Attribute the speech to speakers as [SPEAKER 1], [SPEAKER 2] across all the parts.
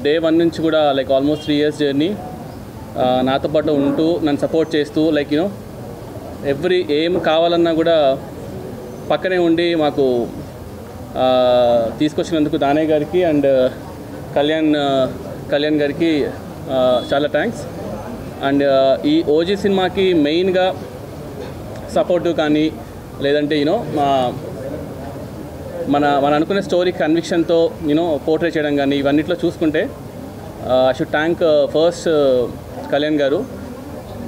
[SPEAKER 1] Day 1 నుంచి కూడా like almost 3 years journey నాతో పాటు ఉంటూ నన్ను సపోర్ట్ చేస్తూ లైక్ ఎవ్రీ ఏం కావాలన్నా కూడా పక్కనే ఉండి మాకు తీసుకొచ్చినందుకు దానయ్య గారికి అండ్ కళ్యాణ్ గారికి చాలా థ్యాంక్స్. అండ్ ఈ ఓజీ సినిమాకి మెయిన్గా సపోర్టు కానీ లేదంటే మన అనుకునే స్టోరీ కన్విక్షన్తో పోర్ట్రే చేయడం కానీ ఇవన్నిట్లో చూసుకుంటే I should thank first Kalyan garu.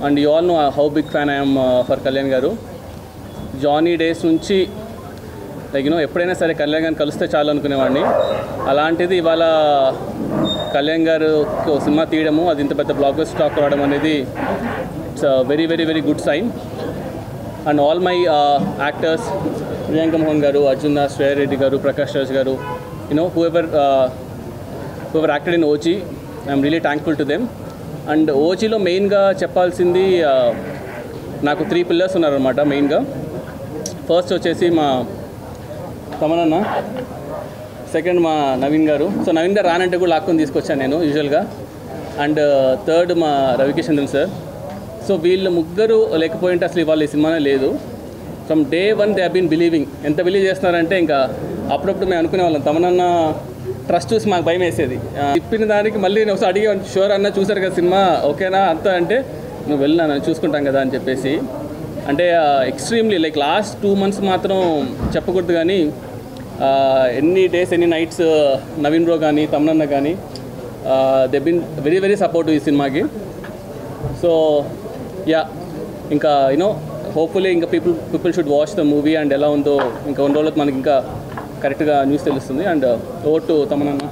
[SPEAKER 1] And you all know how big fan I'm for Kalyan garu. Johnny days నుంచి లైక్ ఎప్పుడైనా సరే కళ్యాణ్ గారిని కలిస్తే చాలు అనుకునేవాడిని. అలాంటిది ఇవాళ కళ్యాణ్ గారు సినిమా తీయడము, అది ఇంత పెద్ద బ్లాక్ బస్టర్ టాక్ రావడం అనేది it's very very very good sign. And all my actors, Priyanka Mohan garu, Arjun Das, Shreya Reddy గారు, Prakash Raj garu, whoever acted in OG, I'm really thankful to them. And ఓజీలో మెయిన్గా చెప్పాల్సింది నాకు 3 పిల్లర్స్ ఉన్నారనమాట మెయిన్గా. ఫస్ట్ వచ్చేసి మా తమనన్న, సెకండ్ మా నవీన్ గారు. సో నవీన్ గారు రానంటే కూడా లాక్కొని తీసుకొచ్చాను నేను యూజువల్గా. అండ్ థర్డ్ మా రవికిషన్దన్ సార్. సో వీళ్ళు ముగ్గురు లేకపోయింటే అసలు ఇవాళ ఈ సినిమానే లేదు. From day 1 they have been believing. ఎంత బిలీవ్ చేస్తున్నారంటే ఇంకా అప్పుడప్పుడు మేము అనుకునే వాళ్ళం, తమనన్న ట్రస్ట్ చూసి మాకు భయం వేసేది. చెప్పిన దానికి మళ్ళీ నేను ఒకసారి అడిగే, షూర్ అన్న చూసారు కదా సినిమా ఓకేనా అంతా అంటే, నువ్వు వెళ్ళినా నేను చూసుకుంటాం కదా అని చెప్పేసి. అంటే ఎక్స్ట్రీమ్లీ లైక్ లాస్ట్ 2 months మాత్రం చెప్పకూడదు కానీ ఎన్ని డేస్ ఎన్ని నైట్స్ నవీన్ బ్రో కానీ తమనన్న కానీ they been very very supportive ఈ సినిమాకి. సో యా, ఇంకా హోప్ఫుల్లీ ఇంకా people should watch the movie and ఎలా ఉందో ఇంకా 1 రోజులకు మనకి ఇంకా కరెక్ట్గా న్యూస్ తెలుస్తుంది. And over to తమనన్న.